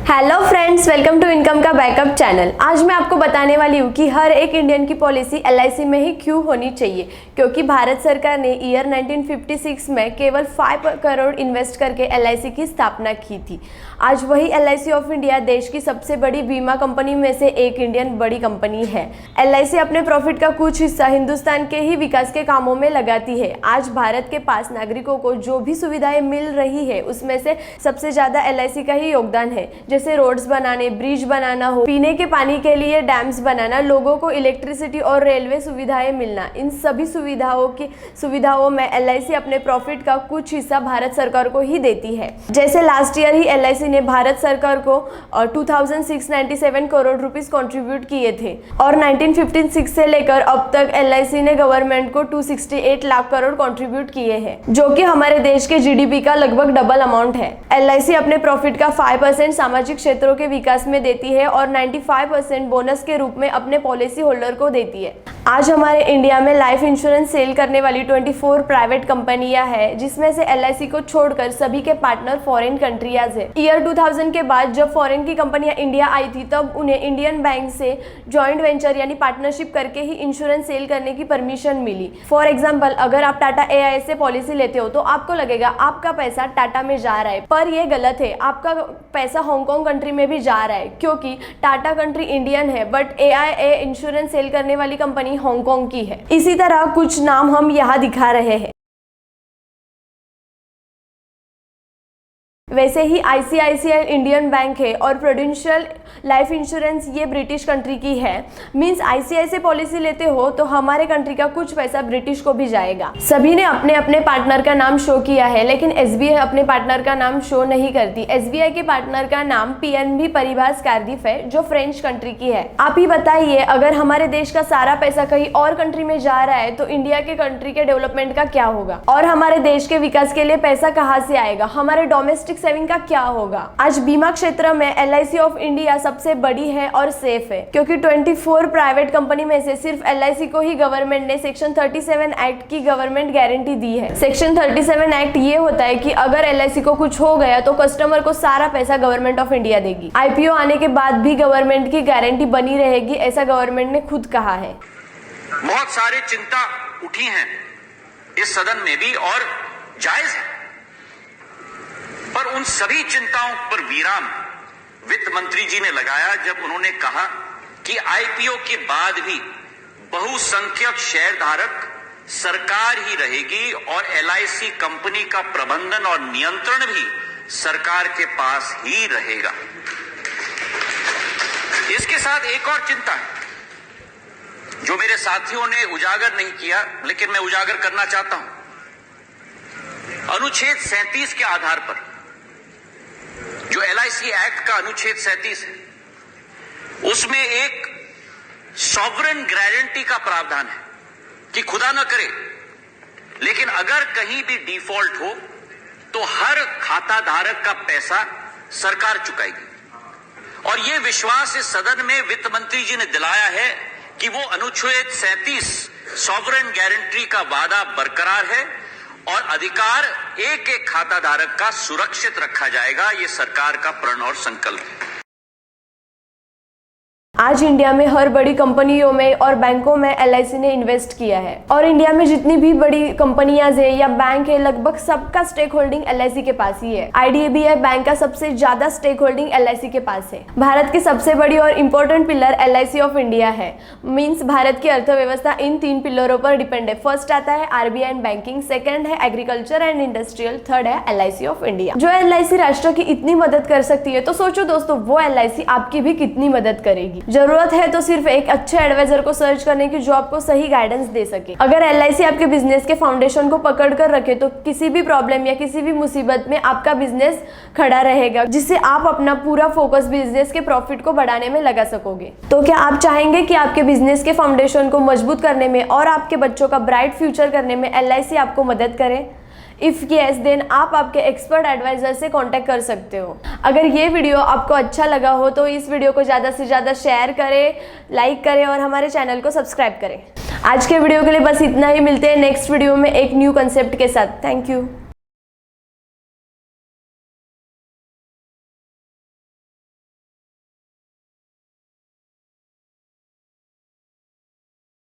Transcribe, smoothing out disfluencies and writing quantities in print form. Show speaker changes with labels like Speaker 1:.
Speaker 1: Hello friends, welcome to income का backup channel. आज मैं आपको बताने वाली हूँ कि हर एक इंडियन की पॉलिसी एलआईसी में ही क्यों होनी चाहिए, क्योंकि भारत सरकार ने ईयर 1956 में केवल 5 करोड़ इन्वेस्ट करके एलआईसी की स्थापना की थी। आज वही एलआईसी ऑफ इंडिया देश की सबसे बड़ी बीमा कंपनी में से एक इंडियन बड़ी कंपनी है। एलआईसी अपने प्रॉफिट का कुछ हिस्सा हिंदुस्तान के ही विकास के कामों में लगाती है। आज भारत के पास नागरिकों को जो भी सुविधाएं मिल रही है उसमें से सबसे ज्यादा एलआईसी का ही योगदान है, जैसे रोड्स बनाने, ब्रिज बनाना हो, पीने के पानी के लिए डैम्स बनाना, लोगों को इलेक्ट्रिसिटी और रेलवे सुविधाएं मिलना। इन सभी सुविधाओं में एलआईसी अपने प्रॉफिट का कुछ हिस्सा भारत सरकार को ही देती है। जैसे लास्ट ईयर ही एलआईसी ने भारत सरकार को 2697 करोड़ रुपीस कंट्रीब्यूट किए थे और 1956 से लेकर अब तक एलआईसी ने गवर्नमेंट को 268 लाख करोड़ कंट्रीब्यूट किए हैं, जो कि हमारे देश के जीडीपी का लगभग डबल अमाउंट है। एलआईसी अपने प्रॉफिट का 5% सामाजिक क्षेत्रों के विकास में देती है और 95% बोनस के रूप में अपने पॉलिसी होल्डर को देती है। आज हमारे इंडिया में लाइफ इंश्योरेंस सेल करने वाली 24 प्राइवेट कंपनियां हैं, जिसमें से एलआईसी को छोड़कर सभी के पार्टनर फॉरेन कंट्रीज है। ईयर 2000 के बाद जब फॉरेन की कंपनियां इंडिया आई थी, तब उन्हें इंडियन बैंक से जॉइंट वेंचर यानी पार्टनरशिप करके ही इंश्योरेंस सेल करने की परमिशन मिली। फॉर एग्जाम्पल, अगर आप टाटा एआई से पॉलिसी लेते हो तो आपको लगेगा आपका पैसा टाटा में जा रहा है, पर यह गलत है। आपका पैसा हांगकांग कंट्री में भी जा रहा है, क्योंकि टाटा कंट्री इंडियन है बट एआईए इंश्योरेंस सेल करने वाली कंपनी हांगकांग की है। इसी तरह कुछ नाम हम यहाँ दिखा रहे हैं। वैसे ही आईसीआईसीआई इंडियन बैंक है और प्रूडेंशियल लाइफ इंश्योरेंस ये ब्रिटिश कंट्री की है। मींस आईसीआईसीआई पॉलिसी लेते हो तो हमारे कंट्री का कुछ पैसा ब्रिटिश को भी जाएगा। सभी ने अपने अपने पार्टनर का नाम शो किया है, लेकिन एसबीआई अपने पार्टनर का नाम शो नहीं करती। एसबीआई के पार्टनर का नाम पीएनबी परिभाष कार्डिफ है, जो फ्रेंच कंट्री की है। आप ही बताइए, अगर हमारे देश का सारा पैसा कहीं और कंट्री में जा रहा है तो इंडिया के कंट्री के डेवलपमेंट का क्या होगा और हमारे देश के विकास के लिए पैसा कहाँ से आएगा, हमारे डोमेस्टिक सेविंग का क्या होगा। आज बीमा क्षेत्र में एलआईसी ऑफ इंडिया सबसे बड़ी है और सेफ है, क्योंकि 24 प्राइवेट कंपनी में से सिर्फ एलआईसी को ही गवर्नमेंट ने सेक्शन 37 एक्ट की गवर्नमेंट गारंटी दी है। सेक्शन 37 एक्ट ये होता है कि अगर एलआईसी को कुछ हो गया तो कस्टमर को सारा पैसा गवर्नमेंट ऑफ इंडिया देगी। आईपीओ आने के बाद भी गवर्नमेंट की गारंटी बनी रहेगी, ऐसा गवर्नमेंट ने खुद कहा है।
Speaker 2: बहुत सारी चिंता उठी है इस सदन में भी और जायज है, पर उन सभी चिंताओं पर विराम वित्त मंत्री जी ने लगाया जब उन्होंने कहा कि आईपीओ के बाद भी बहुसंख्यक शेयरधारक सरकार ही रहेगी और एलआईसी कंपनी का प्रबंधन और नियंत्रण भी सरकार के पास ही रहेगा। इसके साथ एक और चिंता है जो मेरे साथियों ने उजागर नहीं किया, लेकिन मैं उजागर करना चाहता हूं। अनुच्छेद 37 के आधार पर, जो एलआईसी एक्ट का अनुच्छेद 37 है, उसमें एक सॉवरेन गारंटी का प्रावधान है कि खुदा न करे, लेकिन अगर कहीं भी डिफॉल्ट हो तो हर खाता धारक का पैसा सरकार चुकाएगी। और यह विश्वास इस सदन में वित्त मंत्री जी ने दिलाया है कि वो अनुच्छेद 37 सॉवरेन गारंटी का वादा बरकरार है और अधिकार एक एक खाता धारक का सुरक्षित रखा जाएगा। ये सरकार का प्रण और संकल्प है।
Speaker 1: आज इंडिया में हर बड़ी कंपनियों में और बैंकों में एलआईसी ने इन्वेस्ट किया है और इंडिया में जितनी भी बड़ी कंपनियां है या बैंक है, लगभग सबका स्टेक होल्डिंग एलआईसी के पास ही है। आईडीबीआई बैंक का सबसे ज्यादा स्टेक होल्डिंग एलआईसी के पास है। भारत की सबसे बड़ी और important pillar LIC of India है। मीन्स भारत की अर्थव्यवस्था इन 3 पिलरों पर डिपेंड है। फर्स्ट आता है आरबीआई एंड बैंकिंग, सेकंड है एग्रीकल्चर एंड इंडस्ट्रियल, थर्ड है एलआईसी ऑफ इंडिया। जो एलआईसी राष्ट्र की इतनी मदद कर सकती है, तो सोचो दोस्तों, वो एलआईसी आपकी भी कितनी मदद करेगी। जरूरत है तो सिर्फ एक अच्छे एडवाइजर को सर्च करने की, जो आपको सही गाइडेंस दे सके। अगर एलआईसी आपके बिजनेस के फाउंडेशन को पकड़ कर रखे तो किसी भी प्रॉब्लम या किसी भी मुसीबत में आपका बिजनेस खड़ा रहेगा, जिससे आप अपना पूरा फोकस बिजनेस के प्रॉफिट को बढ़ाने में लगा सकोगे। तो क्या आप चाहेंगे कि आपके बिजनेस के फाउंडेशन को मजबूत करने में और आपके बच्चों का ब्राइट फ्यूचर करने में एलआईसी आपको मदद करे? इफ़ येस, देन आप आपके एक्सपर्ट एडवाइजर से कांटेक्ट कर सकते हो। अगर ये वीडियो आपको अच्छा लगा हो तो इस वीडियो को ज़्यादा से ज़्यादा शेयर करें, लाइक करें और हमारे चैनल को सब्सक्राइब करें। आज के वीडियो के लिए बस इतना ही। मिलते हैं नेक्स्ट वीडियो में एक न्यू कंसेप्ट के साथ। Thank you.